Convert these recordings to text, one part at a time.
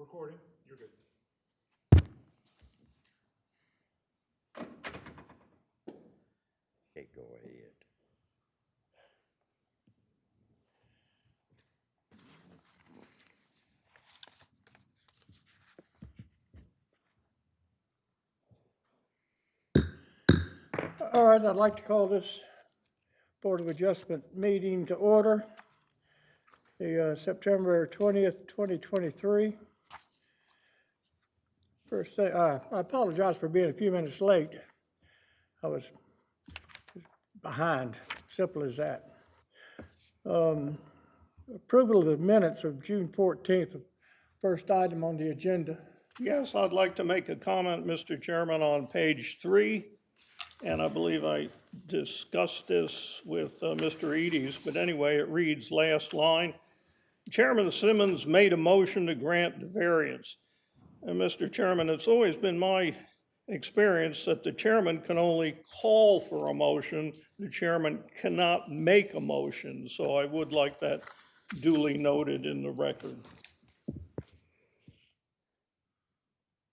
recording. You're good. Okay, go ahead. All right, I'd like to call this Board of Adjustment meeting to order. The September 20th, 2023. First thing, I apologize for being a few minutes late. I was behind, simple as that. Approval of the minutes of June 14th, first item on the agenda. Yes, I'd like to make a comment, Mr. Chairman, on page 3. And I believe I discussed this with Mr. Eads, but anyway, it reads, last line, Chairman Simmons made a motion to grant the variance. And Mr. Chairman, it's always been my experience that the chairman can only call for a motion. The chairman cannot make a motion. So I would like that duly noted in the record.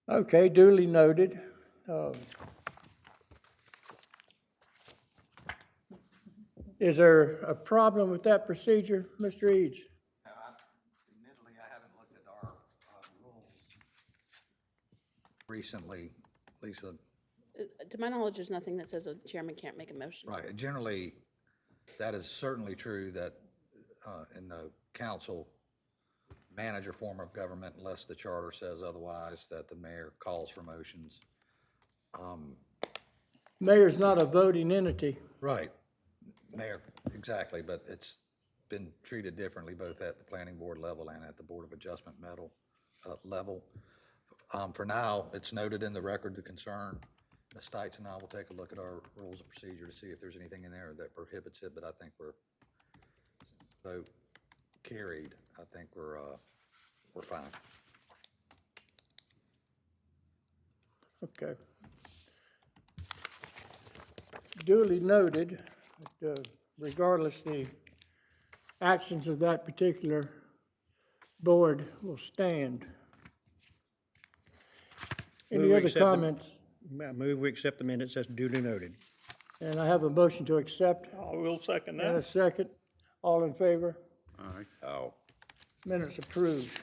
Okay, duly noted. Is there a problem with that procedure, Mr. Eads? Admittedly, I haven't looked at our rules recently, Lisa. To my knowledge, there's nothing that says a chairman can't make a motion. Right, generally, that is certainly true that in the council manager form of government, unless the charter says otherwise, that the mayor calls for motions. Mayor's not a voting entity. Right, mayor, exactly, but it's been treated differently both at the planning board level and at the Board of Adjustment level. For now, it's noted in the record the concern. Ms. Stites and I will take a look at our rules of procedure to see if there's anything in there that prohibits it, but I think we're, vote carried, I think we're fine. Okay. Duly noted, regardless the actions of that particular board will stand. Any Move we other accept the- comments? I move we accept the minutes as duly noted. And I have a motion to accept I will second and a that. second. All in favor? Oh, Minutes approved.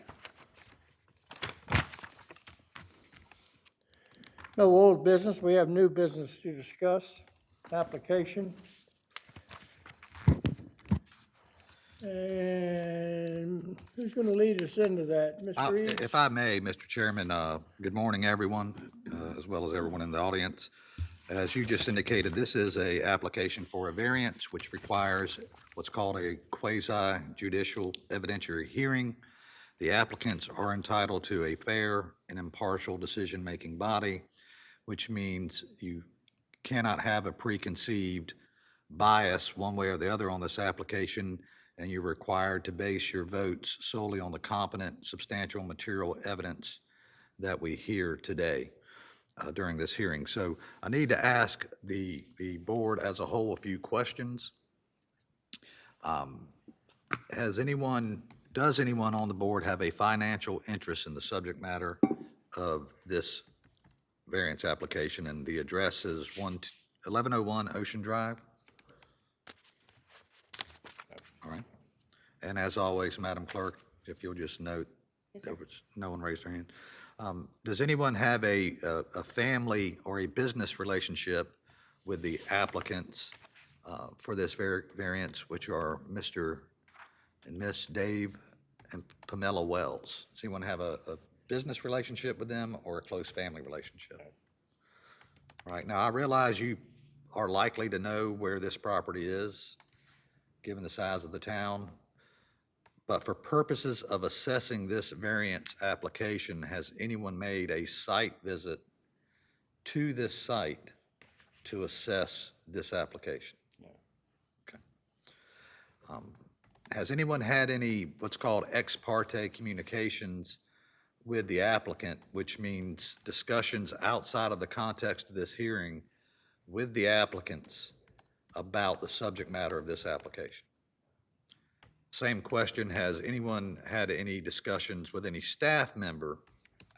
No old business, we have new business to discuss. Application. And who's going to lead us into that? Mr. Reeves? If I may, Mr. Chairman, good morning, everyone, as well as everyone in the audience. As you just indicated, this is a application for a variance which requires what's called a quasi-judicial evidentiary hearing. The applicants are entitled to a fair and impartial decision-making body, which means you cannot have a preconceived bias one way or the other on this application, and you're required to base your votes solely on the competent, substantial material evidence that we hear today during this hearing. So I need to ask the board as a whole a few questions. Does anyone on the board have a financial interest in the subject matter of this variance application? And the address is 1101 Ocean Drive. All right. And as always, Madam Clerk, if you'll just note, there was no one raised their hand. Does anyone have a family or a business relationship with the applicants for this variance, which are Mr. and Miss Dave and Pamela Wells? Does anyone have a business relationship with them or a close family relationship? Right, now I realize you are likely to know where this property is, given the size of the town. But for purposes of assessing this variance application, has anyone made a site visit to this site to assess this application? No. Okay. Has anyone had any what's called ex parte communications with the applicant, which means discussions outside of the context of this hearing with the applicants about the subject matter of this application? Same question, has anyone had any discussions with any staff member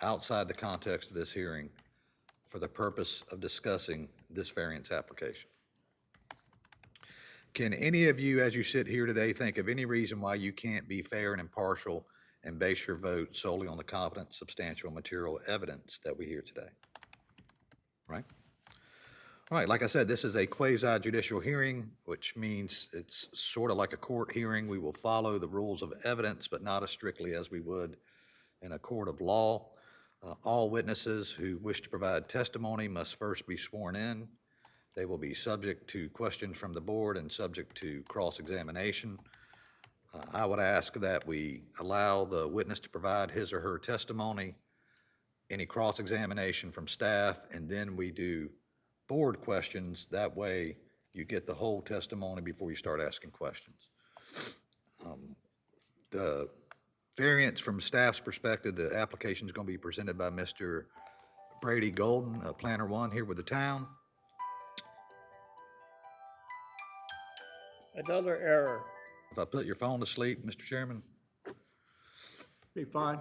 outside the context of this hearing for the purpose of discussing this variance application? Can any of you, as you sit here today, think of any reason why you can't be fair and impartial and base your vote solely on the competent, substantial, material evidence that we hear today? Right? All right, like I said, this is a quasi judicial hearing, which means it's sort of like a court hearing. We will follow the rules of evidence, but not as strictly as we would in a court of law. All witnesses who wish to provide testimony must first be sworn in. They will be subject to questions from the board and subject to cross-examination. I would ask that we allow the witness to provide his or her testimony, any cross-examination from staff, and then we do board questions. That way you get the whole testimony before you start asking questions. The variance from staff's perspective, the application is going to be presented by Mr. Brady Golden, Planner One here with the town. Another error. If I put your phone to sleep, Mr. Chairman? Be fine.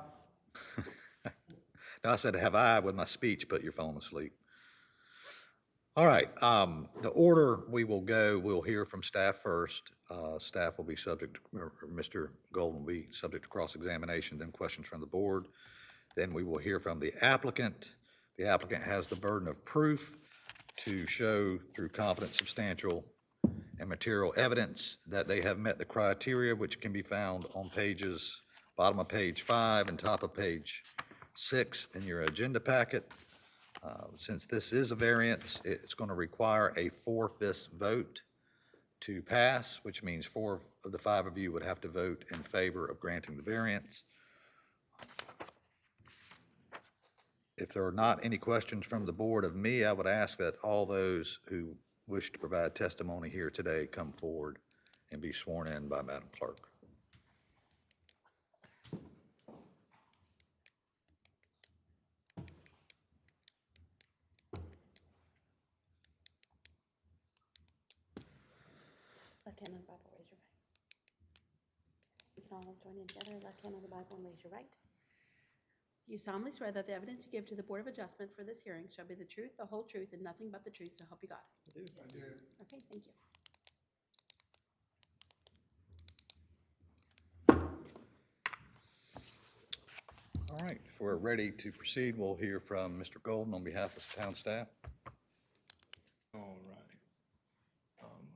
No, I said, have I, with my speech, put your phone to sleep? All right, the order we will go, we'll hear from staff first. Staff will be subject, or Mr. Golden will be subject to cross-examination, then questions from the board. Then we will hear from the applicant. The applicant has the burden of proof to show through competent, substantial, and material evidence that they have met the criteria, which can be found on pages, bottom of page 5 and top of page 6 in your agenda packet. Since this is a variance, it's going to require a 4/5 vote to pass, which means 4 of the 5 of you would have to vote in favor of granting the variance. If there are not any questions from the board of me, I would ask that all those who wish to provide testimony here today come forward and be sworn in by Madam Clerk. Left hand on the Bible, raise your right. We can all join in together. Left hand on the Bible and raise your right. Do you solemnly swear that the evidence you give to the Board of Adjustment for this hearing shall be the truth, the whole truth, and nothing but the truth, so help you God? I do. Okay, thank you. All right, if we're ready to proceed, we'll hear from Mr. Golden on behalf of the town staff. All right.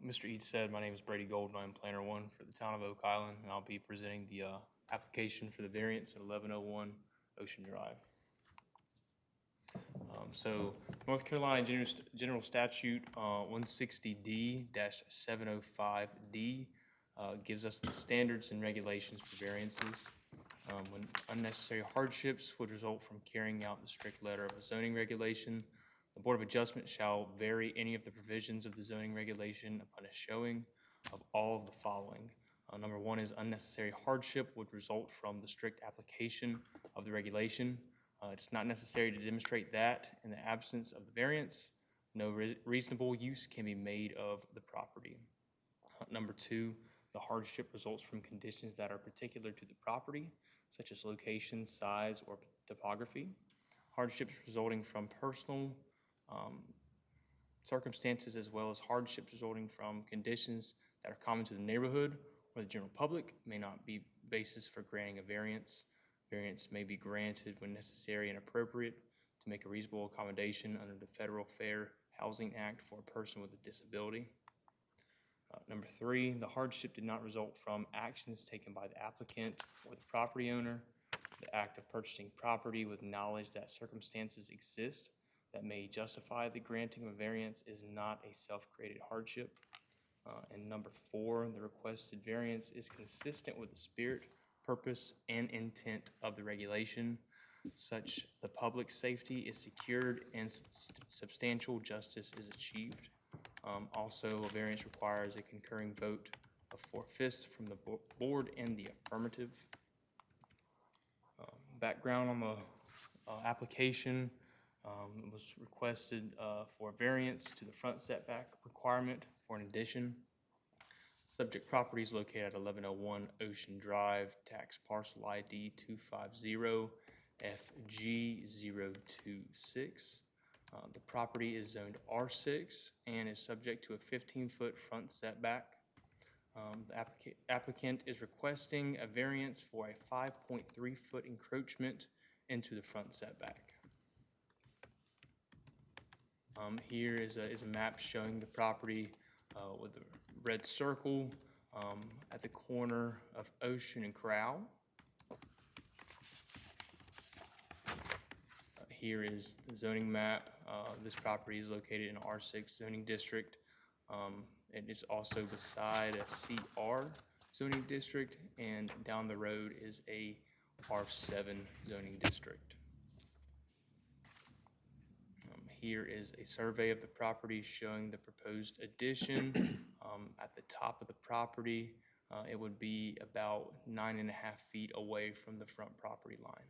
Mr. Eads said, my name is Brady Golden. I'm Planner One for the town of Oak Island, and I'll be presenting the application for the variance at 1101 Ocean Drive. So North Carolina General Statute 160D-705D gives us the standards and regulations for variances. When unnecessary hardships would result from carrying out the strict letter of a zoning regulation, the Board of Adjustment shall vary any of the provisions of the zoning regulation upon a showing of all of the following. Number 1 is unnecessary hardship would result from the strict application of the regulation. It's not necessary to demonstrate that in the absence of the variance. No reasonable use can be made of the property. Number 2, the hardship results from conditions that are particular to the property, such as location, size, or topography. Hardships resulting from personal circumstances, as well as hardships resulting from conditions that are common to the neighborhood or the general public, may not be basis for granting a variance. Variance may be granted when necessary and appropriate to make a reasonable accommodation under the Federal Fair Housing Act for a person with a disability. Number 3, the hardship did not result from actions taken by the applicant or the property owner. The act of purchasing property with knowledge that circumstances exist that may justify the granting of a variance is not a self-created hardship. And number 4, the requested variance is consistent with the spirit, purpose, and intent of the regulation, such the public safety is secured and substantial justice is achieved. Also, a variance requires a concurring vote of 4/5 from the board in the affirmative. Background on the application was requested for a variance to the front setback requirement for an addition. Subject property is located at 1101 Ocean Drive, tax parcel ID 250FG026. The property is zoned R6 and is subject to a 15-foot front setback. The applicant is requesting a variance for a 5.3-foot encroachment into the front setback. Here is a map showing the property with a red circle at the corner of Ocean and Corral. Here is the zoning map. This property is located in R6 zoning district. It is also beside a CR zoning district, and down the road is a R7 zoning district. Here is a survey of the property showing the proposed addition. At the top of the property, it would be about 9.5 feet away from the front property line.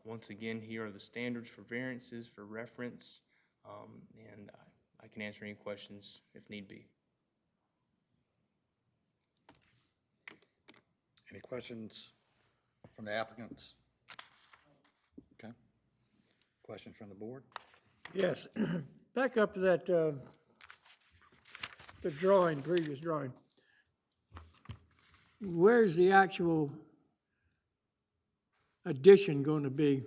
Once again, here are the standards for variances for reference, and I can answer any questions if need be. Any questions from the applicants? Okay. Questions from the board? Yes, back up to that, the drawing, previous drawing. Where's the actual addition going to be?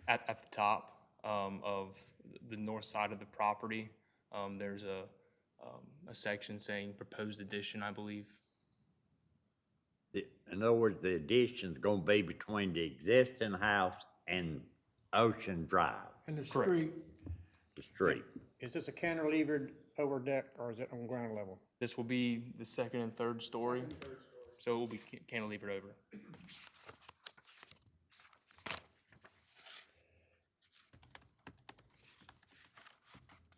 At the top of the north side of the property, there's a section saying proposed addition, I believe. In other words, the addition's gonna be between the existing house and Ocean Drive, In the Correct. street? the street. Is this a cantilevered over deck or is it on ground level? This will be the second and third story, so it will be cantilevered over.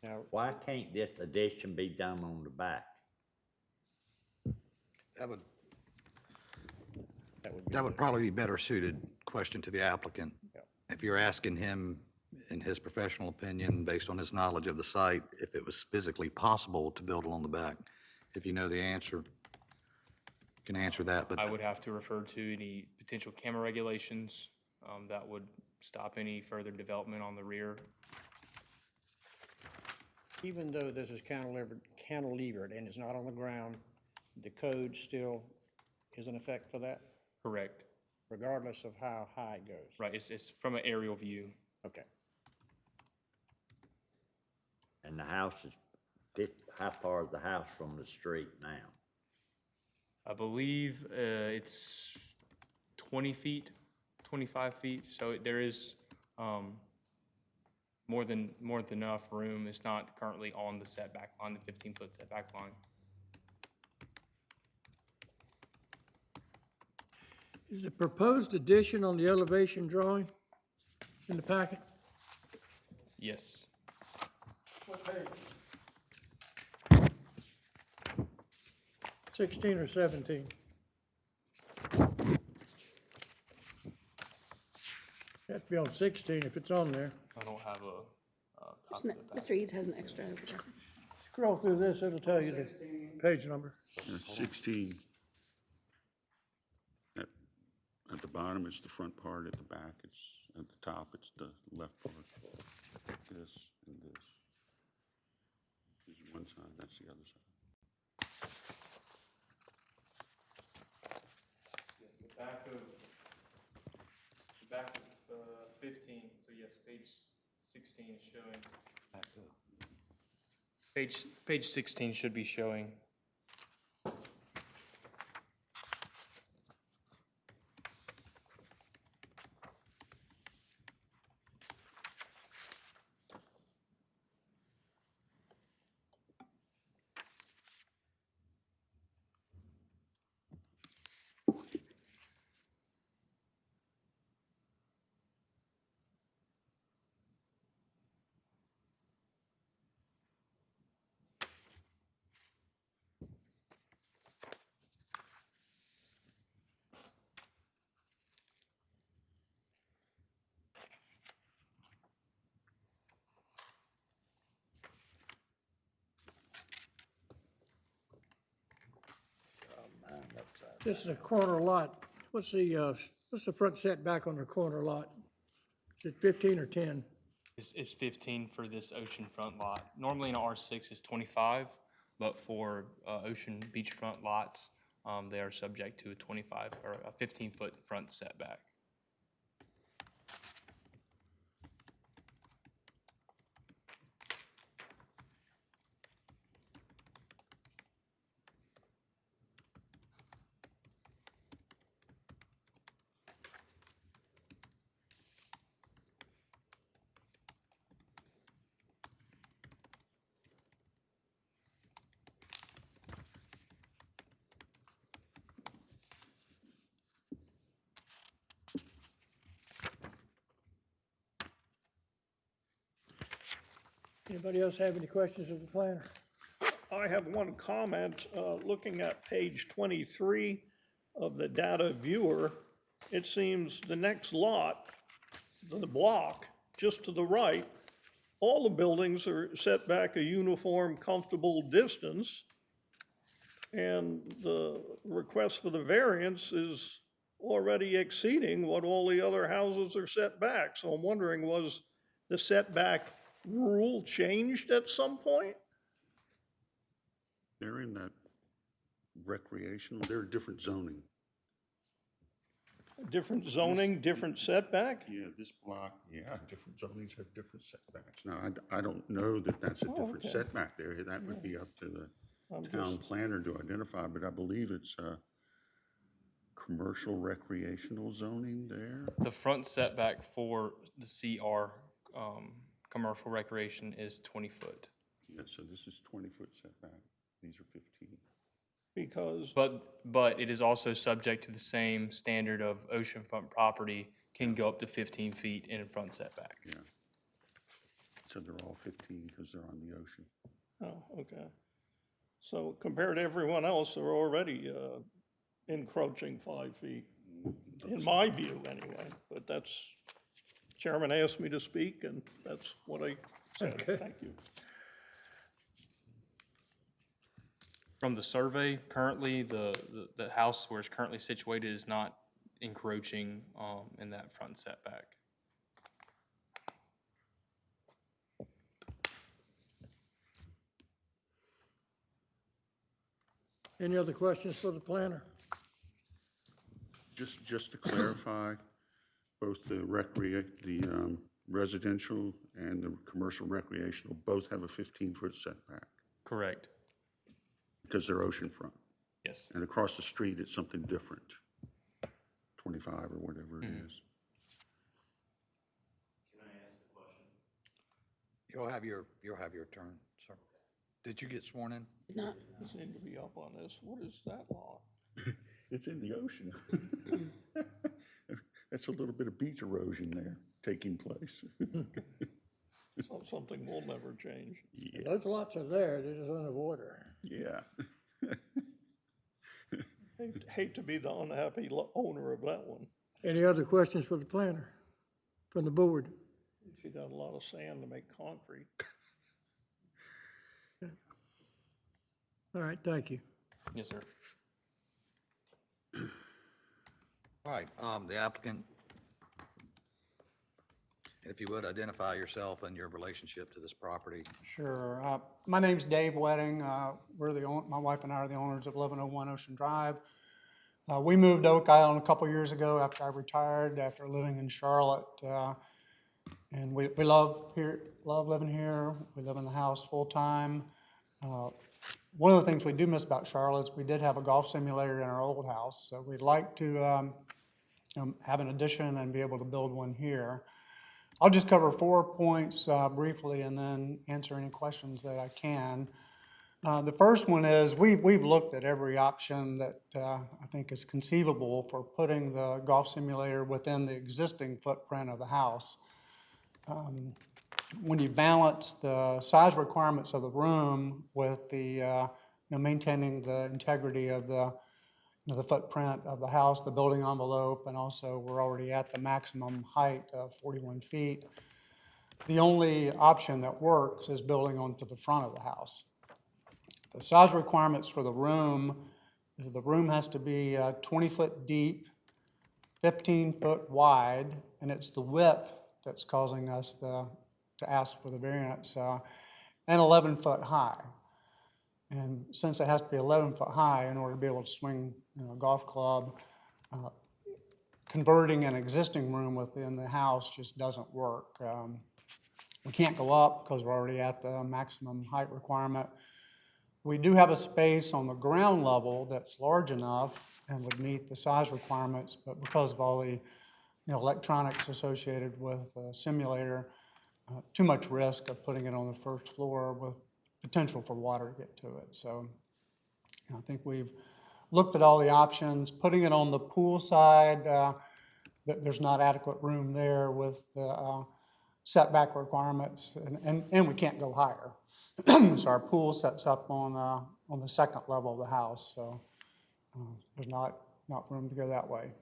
Now, Why can't this addition be done on the back? That would, that would be. that would probably be better suited question to the applicant. Yeah. If you're asking him, in his professional opinion, based on his knowledge of the site, if it was physically possible to build along the back. If you know the answer, you can answer that, but I would have to refer to any potential camera regulations that would stop any further development on the rear. Even though this is cantilevered and it's not on the ground, the code still is in effect for that, Correct. regardless of how high it goes? Right, it's from an aerial view. Okay. And the house is, how far is the house from the street now? I believe it's 20 feet, 25 feet, so there is more than enough room. It's not currently on the setback line, the 15-foot setback line. Is the proposed addition on the elevation drawing in the packet? Yes. 16 or 17? Have to be on 16 if it's on there. I don't have a copy of that. Mr. Eads has an extra over there. Scroll through this, it'll tell you the page number. 16. At the bottom, it's the front part. At the back, it's, at the top, it's the left part. This and this. This is one side, that's the other side. Yes, the back of 15, so yes, page 16 is showing. Page 16 should be showing. This is a corner lot. What's the front setback on the corner lot? Is it 15 or 10? It's 15 for this oceanfront lot. Normally in a R6 is 25, but for ocean beachfront lots, they are subject to a 25 or a 15-foot front setback. Anybody else have any questions of the planner? I have one comment, looking at page 23 of the data viewer. It seems the next lot, the block, just to the right, all the buildings are set back a uniform, comfortable distance. And the request for the variance is already exceeding what all the other houses are set back. So I'm wondering, was the setback rule changed at some point? They're in that recreational, they're different zoning. Different zoning, different setback? Yeah, this block, yeah, different zonings have different setbacks. Now, I don't know that that's a different okay. setback there. That would be up to the I'm town planner to identify, but I believe it's commercial recreational zoning there. The front setback for the CR, commercial recreation, is 20 foot. Yeah, so this is 20-foot setback. These are 15. Because, But it is also subject to the same standard of oceanfront property, can go up to 15 feet in front setback. Yeah. So they're all 15 because they're on the ocean. oh, okay. So compared to everyone else, they're already encroaching 5 feet, in my view anyway. But that's, Chairman asked me to speak, and that's what I said. Thank you. From the survey, currently, the house where it's currently situated is not encroaching in that front setback. Any other questions for the planner? Just to clarify, both the residential and the commercial recreational both have a 15-foot setback Correct. because they're oceanfront. Yes. And across the street, it's something different, 25 or whatever it is. You'll have your turn, sir. Did you get sworn in? Not, You seem to be up on this. What is that law? It's in the ocean. That's a little bit of beach erosion there taking place. So something will never change. Those lots are there, they're just underwater. Yeah. Hate to be the unhappy owner of that one. Any other questions for the planner, from the board? She got a lot of sand to make concrete. All right, thank you. Yes, sir. All right, the applicant, if you would, identify yourself and your relationship to this property. Sure. My name's Dave Wedding. My wife and I are the owners of 1101 Ocean Drive. We moved to Oak Island a couple years ago after I retired, after living in Charlotte. And we love living here. We live in the house full-time. One of the things we do miss about Charlotte is we did have a golf simulator in our old house. So we'd like to have an addition and be able to build one here. I'll just cover 4 points briefly and then answer any questions that I can. The first one is we've looked at every option that I think is conceivable for putting the golf simulator within the existing footprint of the house. When you balance the size requirements of the room with the maintaining the integrity of the footprint of the house, the building envelope, and also we're already at the maximum height of 41 feet. The only option that works is building onto the front of the house. The size requirements for the room The room has to be 20 foot deep, 15 foot wide, and it's the width that's causing us to ask for the variance, and 11 foot high. And since it has to be 11 foot high in order to be able to swing, a golf club, converting an existing room within the house just doesn't work. We can't go up because we're already at the maximum height requirement. We do have a space on the ground level that's large enough and would meet the size requirements, but because of all the, electronics associated with the simulator, too much risk of putting it on the first floor with potential for water to get to it. So I think we've looked at all the options. Putting it on the pool side, there's not adequate room there with the setback requirements, and we can't go higher. So our pool sets up on the second level of the house, so there's not room to go that way.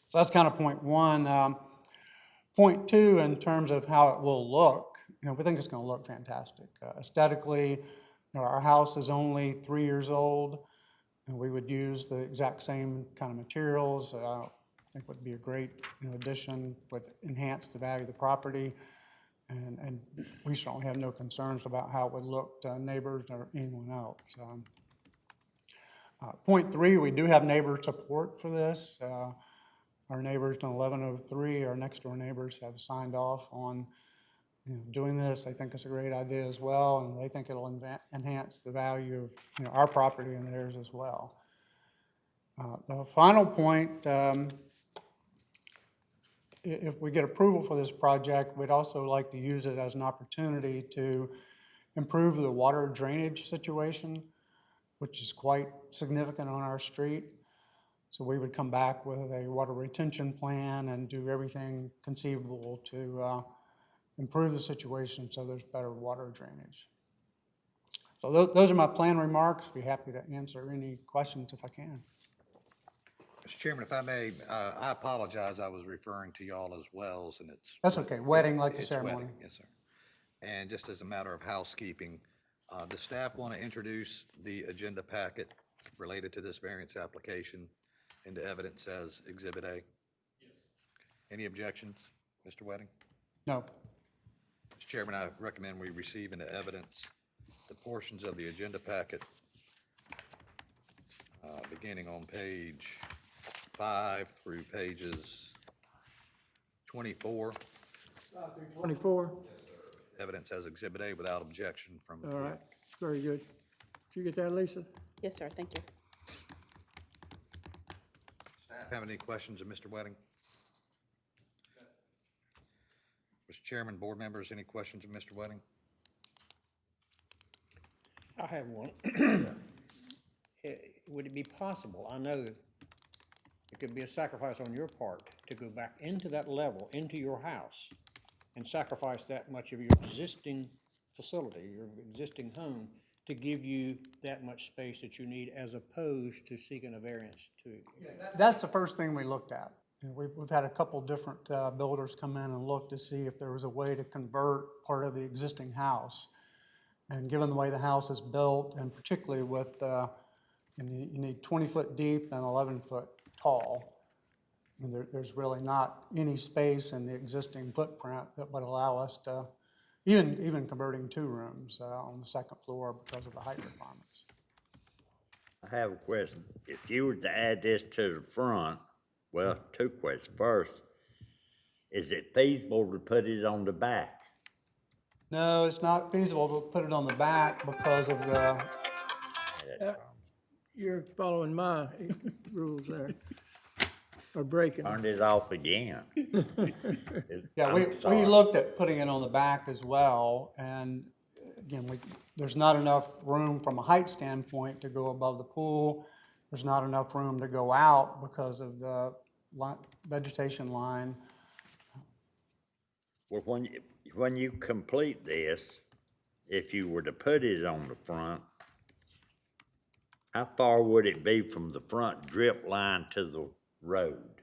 So that's kind of point one. Point two, in terms of how it will look, we think it's going to look fantastic. Aesthetically, our house is only 3 years old, and we would use the exact same kind of materials. I think would be a great addition, would enhance the value of the property, and we certainly have no concerns about how it would look to neighbors or anyone else. Point three, we do have neighbor support for this. Our neighbors in 1103, our next door neighbors, have signed off on doing this. They think it's a great idea as well, and they think it'll enhance the value of our property and theirs as well. The final point, if we get approval for this project, we'd also like to use it as an opportunity to improve the water drainage situation, which is quite significant on our street. So we would come back with a water retention plan and do everything conceivable to improve the situation so there's better water drainage. So those are my planned remarks. Be happy to answer any questions if I can. Mr. Chairman, if I may, I apologize, I was referring to y'all as wells, and it's. That's okay, wedding like the It's ceremony. wedding, yes, sir. And just as a matter of housekeeping, does staff want to introduce the agenda packet related to this variance application into evidence as Exhibit A? Yes. Any objections, Mr. Wedding? No. Mr. Chairman, I recommend we receive into evidence the portions of the agenda packet beginning on page 5 through pages 24. 24, Evidence as Exhibit A without objection from. all right, very good. Did you get that, Lisa? Yes, sir, thank you. Have any questions of Mr. Wedding? Mr. Chairman, board members, any questions of Mr. Wedding? I have one. Would it be possible, I know it could be a sacrifice on your part to go back into that level, into your house, and sacrifice that much of your existing facility, your existing home, to give you that much space that you need, as opposed to seeking a variance to? That's the first thing we looked at. We've had a couple different builders come in and look to see if there was a way to convert part of the existing house. And given the way the house is built, and particularly with, you need 20 foot deep and 11 foot tall, I mean, there's really not any space in the existing footprint that would allow us to, even converting 2 rooms on the second floor because of the height requirements. I have a question. If you were to add this to the front, well, 2 questions. First, is it feasible to put it on the back? No, it's not feasible to put it on the back because of the, You're following my rules there, or breaking them. Turned it off again. yeah, we sorry. looked at putting it on the back as well, and again, there's not enough room from a height standpoint to go above the pool. There's not enough room to go out because of the vegetation line. Well, when you complete this, if you were to put it on the front, how far would it be from the front drip line to the road?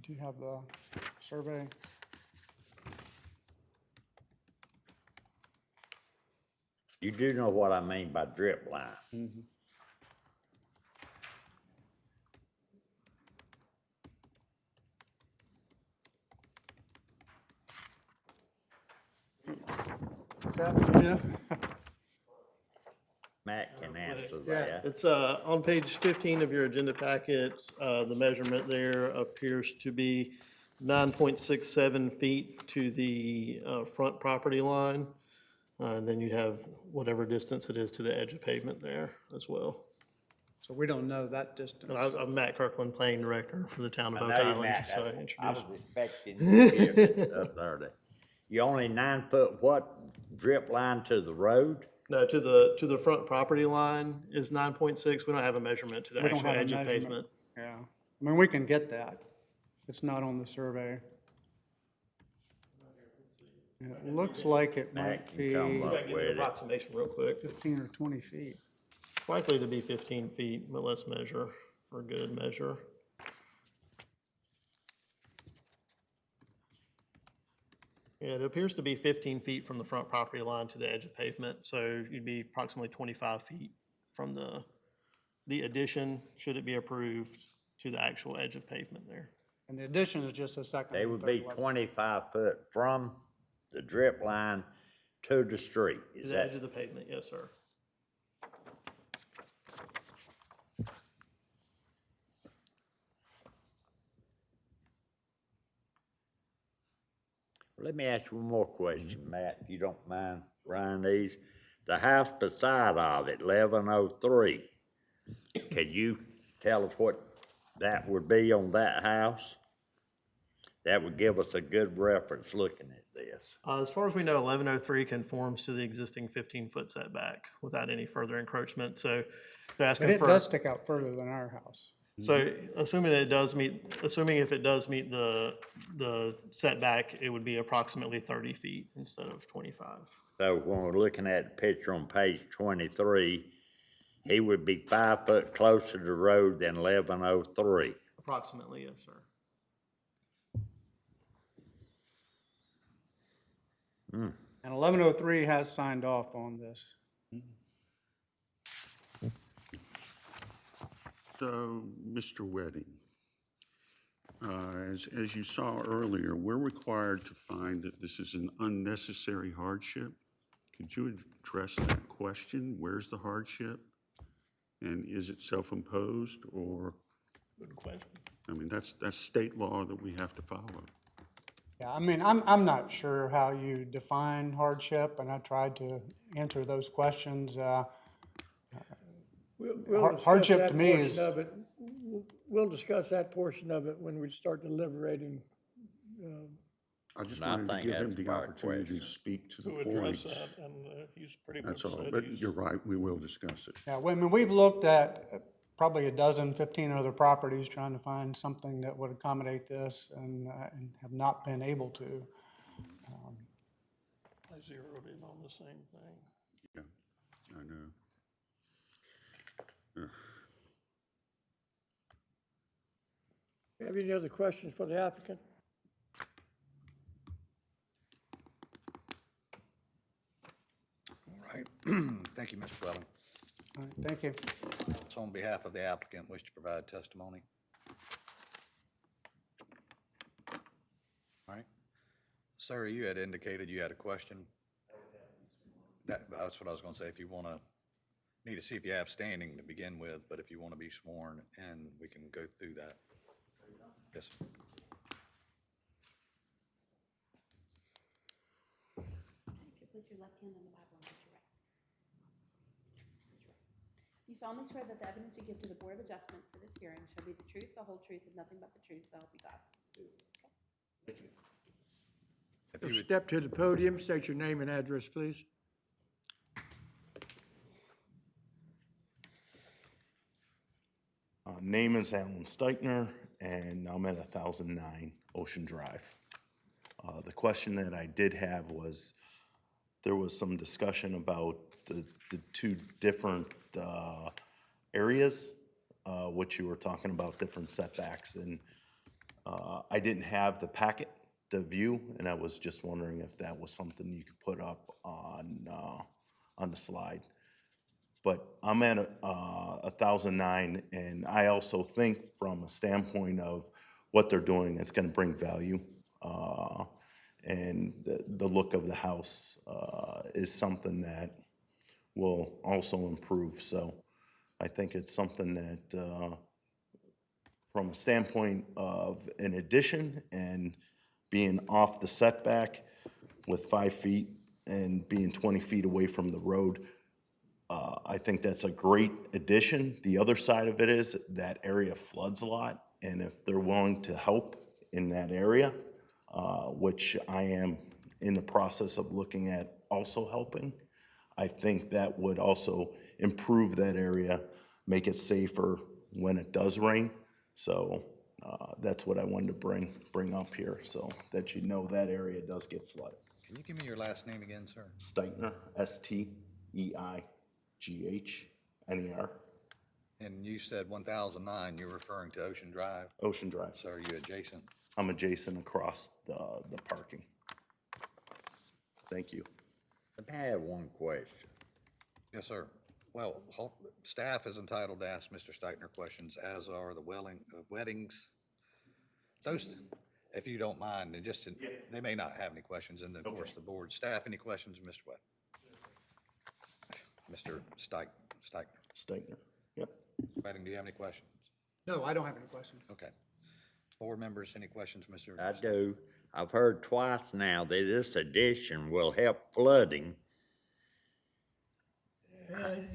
Do you have the survey? You do know what I mean by drip line. What's that, Jeff? Matt can answer Yeah. that. It's on page 15 of your agenda packet. The measurement there appears to be 9.67 feet to the front property line. And then you'd have whatever distance it is to the edge of pavement there as well. So we don't know that distance. And I'm Matt Kirkland, Planning Director for the town of I Oak know you, Island, Matt. just so I I was introduced. expecting you to give it up there. You only 9 foot what drip line to the road? No, to the front property line is 9.6. We don't have a measurement to the We don't actual have a edge of measurement. pavement. Yeah, I mean, we can get that. It's not on the survey. Yeah, It looks like it Matt might can be come up Give you with an it. approximation real quick. 15 or 20 feet. Likely to be 15 feet, but let's measure for good measure. Yeah, it appears to be 15 feet from the front property line to the edge of pavement, so you'd be approximately 25 feet from the addition, should it be approved, to the actual edge of pavement there. And the addition is just a second. They and would third be level. 25 foot from the drip line to the street. To Is the edge that, of the pavement, yes, sir. let me ask you one more question, Matt, if you don't mind, Brian, these. The house beside of it, 1103, could you tell us what that would be on that house? That would give us a good reference looking at this. As far as we know, 1103 conforms to the existing 15-foot setback without any further encroachment, so they're But asking it for. does stick out further than our house. So assuming if it does meet the setback, it would be approximately 30 feet instead of 25. So when we're looking at the picture on page 23, he would be 5 foot closer to the road than 1103. Approximately, yes, sir. And 1103 has signed off on this. So, Mr. Wedding, as you saw earlier, we're required to find that this is an unnecessary hardship. Could you address that question? Where's the hardship? And is it self-imposed or, Good question. I mean, that's state law that we have to follow. Yeah, I mean, I'm not sure how you define hardship, and I tried to answer those questions. We'll discuss Hardship that to me portion is- of it. We'll discuss that portion of it when we start deliberating. I just And I wanted to think give him that's a the fair opportunity to question. speak to the To address points. that, and he's pretty much That's all, said but he's. you're right, we will discuss it. Yeah, well, I mean, we've looked at probably 15 other properties trying to find something that would accommodate this and have not been able to. I zeroed in on the same thing. Yeah, I know. Have any other questions for the applicant? All right. Thank you, Mr. Welling. All right, thank you. So on behalf of the applicant, wish to provide testimony? All right. Sir, you had indicated you had a question. That's what I was going to say. If you want to, need to see if you have standing to begin with, but if you want to be sworn, and we can go through that. Yes. Place your left hand on the Bible and raise your right. You solemnly swear that the evidence you give to the Board of Adjustment for this hearing shall be the truth, the whole truth, and nothing but the truth, so help you God. If you would, Step to the podium, state your name and address, please. Name is Alan Steichner, and I'm at 1009 Ocean Drive. The question that I did have was, there was some discussion about the two different areas, which you were talking about, different setbacks, and I didn't have the packet, the view, and I was just wondering if that was something you could put up on the slide. But I'm at 1009, and I also think from a standpoint of what they're doing, it's gonna bring value. and the look of the house is something that will also improve. So I think it's something that, from a standpoint of an addition and being off the setback with 5 feet and being 20 feet away from the road, I think that's a great addition. The other side of it is that area floods a lot, and if they're willing to help in that area, which I am in the process of looking at also helping, I think that would also improve that area, make it safer when it does rain. So that's what I wanted to bring up here, so that you know that area does get flooded. Can you give me your last name again, sir? Steichner, Steighner. And you said 1009, you're referring to Ocean Drive. Ocean Drive. So are you adjacent? I'm adjacent across the parking. Thank you. I have one question. Yes, sir. Well, staff is entitled to ask Mr. Steichner questions, as are the weddings. Those, if you don't mind, and just, they may not have any questions, and then, of course, the board staff, any questions, Mr. Webb? Mr. Steichner. Steichner, yep. Wedding, do you have any questions? No, I don't have any questions. Okay. Board members, any questions, Mr.? I do. I've heard twice now that this addition will help flooding.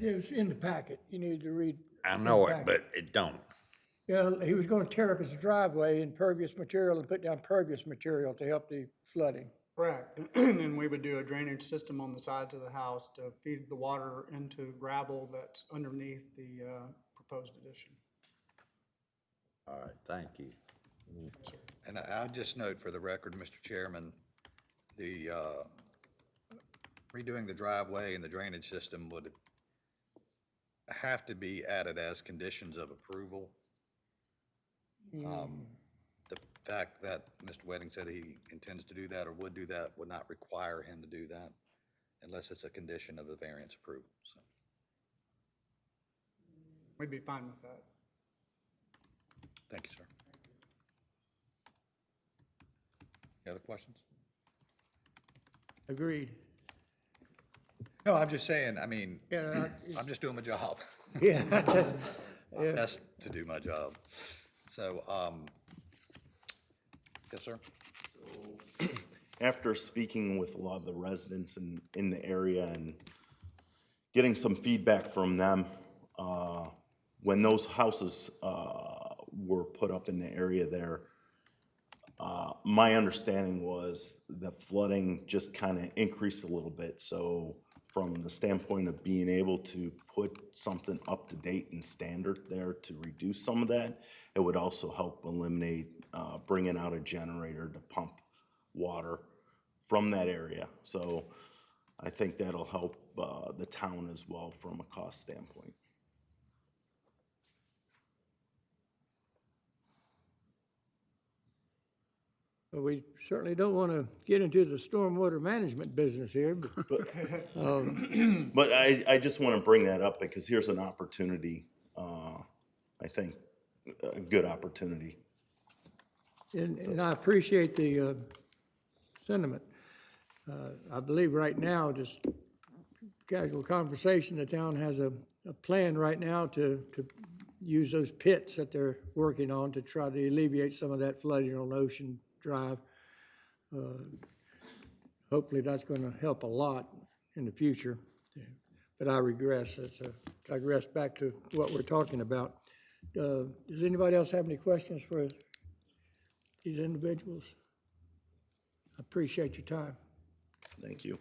It was in the packet, you need to read. I know the it, but it don't. Yeah, he was gonna tear up his driveway in pervious material and put down pervious material to help the flooding. Correct. And then we would do a drainage system on the sides of the house to feed the water into gravel that's underneath the proposed addition. All right, thank you. And I'll just note for the record, Mr. Chairman, the redoing the driveway and the drainage system would have to be added as conditions of approval. The fact that Mr. Wedding said he intends to do that or would do that would not require him to do that unless it's a condition of the variance approval, so. We'd be fine with that. Thank you, sir. Any other questions? Agreed. No, I'm just saying, I mean, Yeah, I'm just doing my job. yeah. Best to do my job. So, yes, sir? After speaking with a lot of the residents in the area and getting some feedback from them, when those houses were put up in the area there, my understanding was the flooding just kind of increased a little bit. So from the standpoint of being able to put something up to date and standard there to reduce some of that, it would also help eliminate bringing out a generator to pump water from that area. So I think that'll help the town as well from a cost standpoint. Well, we certainly don't want to get into the stormwater management business here, but But I just want to bring that up because here's an opportunity, I think, a good opportunity. and I appreciate the sentiment. I believe right now, just casual conversation, the town has a plan right now to use those pits that they're working on to try to alleviate some of that flooding on Ocean Drive. Hopefully that's going to help a lot in the future. But I regress, I regress back to what we're talking about. Does anybody else have any questions for these individuals? I appreciate your time. Thank you.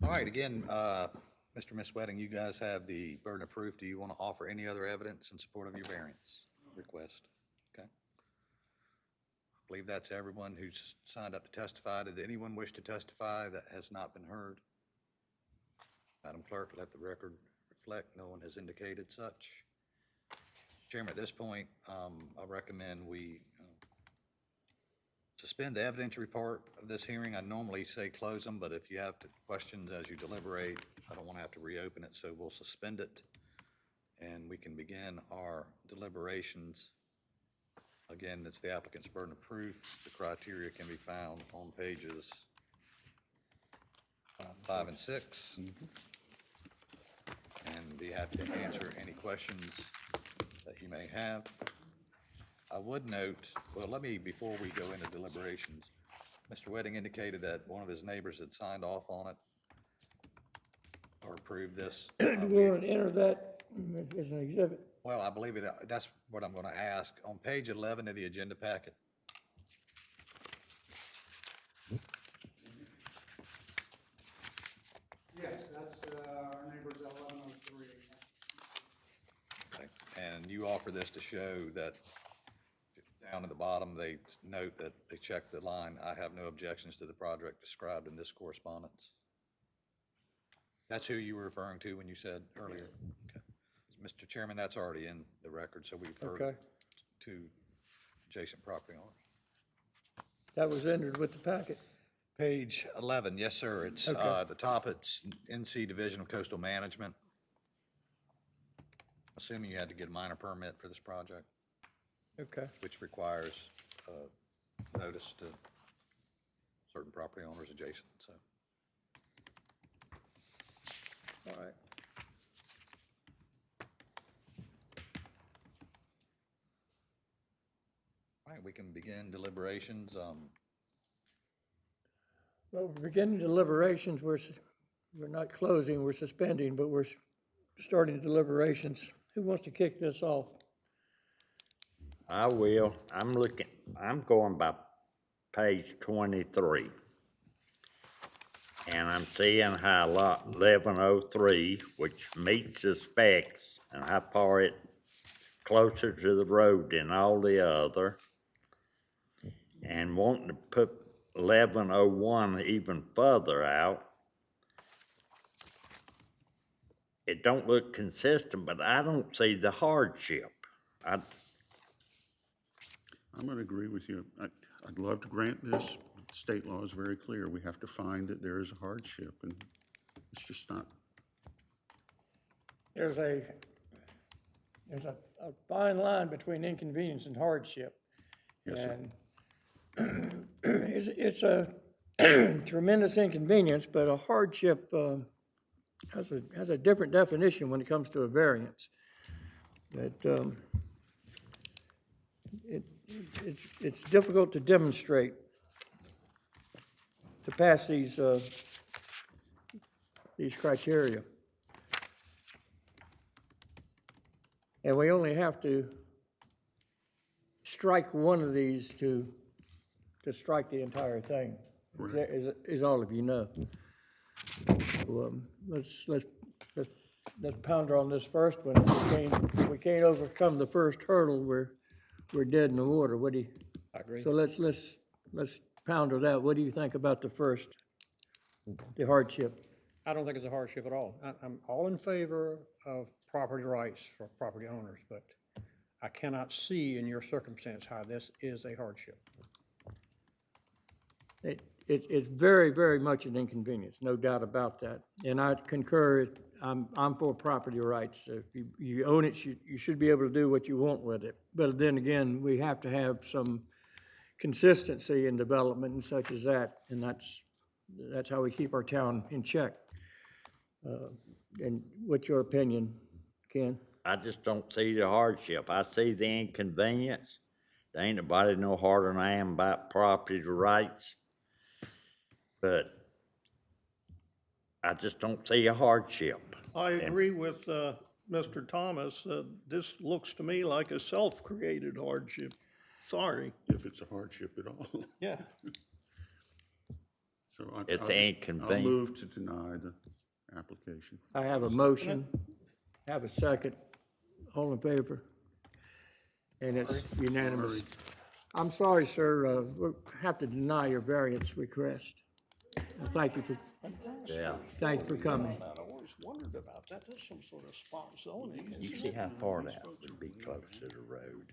All right, again, Mr. and Ms. Wedding, you guys have the burden of proof. Do you want to offer any other evidence in support of your variance request? Okay. I believe that's everyone who's signed up to testify. Did anyone wish to testify that has not been heard? Madam Clerk, let the record reflect no one has indicated such. Chairman, at this point, I recommend we suspend the evidentiary part of this hearing. I normally say close them, but if you have questions as you deliberate, I don't want to have to reopen it, so we'll suspend it, and we can begin our deliberations Again, it's the applicant's burden of proof. The criteria can be found on pages 5 and 6. And be happy to answer any questions that you may have. I would note, well, before we go into deliberations, Mr. Wedding indicated that one of his neighbors had signed off on it or approved this. Do we want to enter that as an exhibit? Well, I believe it, that's what I'm gonna ask. On page 11 of the agenda packet, Yes, that's, our neighbors at 1103. and you offer this to show that down at the bottom, they note that they checked the line, I have no objections to the project described in this correspondence. That's who you were referring to when you said earlier? Okay. Mr. Chairman, that's already in the record, so we've heard Okay. it to adjacent property owners. That was entered with the packet. Page 11, yes, sir. It's, Okay. at the top, it's NC Division of Coastal Management. Assuming you had to get a minor permit for this project, Okay. which requires notice to certain property owners adjacent, so. All right. All right, we can begin deliberations. Well, we're beginning deliberations. We're not closing, we're suspending, but we're starting deliberations. Who wants to kick this off? I will. I'm going by page 23. And I'm seeing how lot 1103, which meets the specs, and how far it's closer to the road than all the other. And wanting to put 1101 even further out. It don't look consistent, but I don't see the hardship. I'm gonna agree with you. I'd love to grant this. State law is very clear. We have to find that there is a hardship, and it's just not. There's a fine line between inconvenience and hardship. Yes, sir. And it's a tremendous inconvenience, but a hardship has a different definition when it comes to a variance. That it's difficult to demonstrate to pass these criteria. And we only have to strike one of these to strike the entire thing, as all of you know. So, let's ponder on this first one. If we can't overcome the first hurdle, we're dead in the water. What do you? I agree. So let's ponder that. What do you think about the first, the hardship? I don't think it's a hardship at all. I'm all in favor of property rights for property owners, but I cannot see in your circumstance how this is a hardship. It's very, very much an inconvenience, no doubt about that. And I concur, I'm for property rights. If you own it, you should be able to do what you want with it. But then again, we have to have some consistency in development and such as that, and that's how we keep our town in check. And what's your opinion, Ken? I just don't see the hardship. I see the inconvenience. There ain't nobody no harder than I am about property rights. But I just don't see a hardship. I agree with Mr. Thomas. This looks to me like a self-created hardship. Sorry. If it's a hardship at all. Yeah. So It's I'll the I'll inconvenience. move to deny the application. I have a motion, have a second. All in favor? And it's unanimous. I'm sorry, sir, we'll have to deny your variance request. Thank you for coming. I always wondered about that. There's some sort of spot zoning. You see how far that would be close to the road.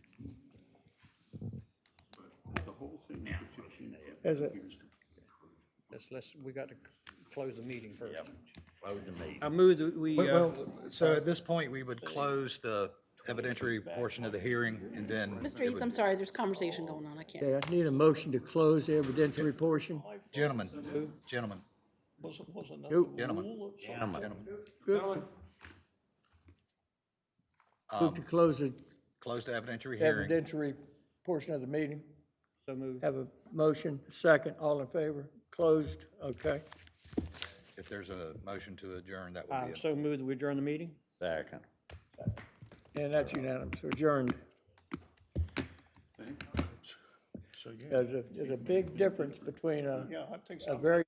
The whole thing is the 15 foot. As a, We got to close the meeting first. Close the meeting. I move that we, So at this point, we would close the evidentiary portion of the hearing, and then. Mr. Eads, I'm sorry, there's conversation going on, I can't. Okay, I need a motion to close the evidentiary portion. Gentlemen, Was another Nope. Gentlemen. rule or something? gentlemen, Move to close the close the evidentiary hearing. evidentiary portion of the meeting. So moved. Have a motion, second, all in favor? Closed, okay. If there's a motion to adjourn, that would be it. So moved, we adjourn the meeting? Second. And that's unanimous, adjourned. So, yeah, There's a big difference between yeah, I think a so. very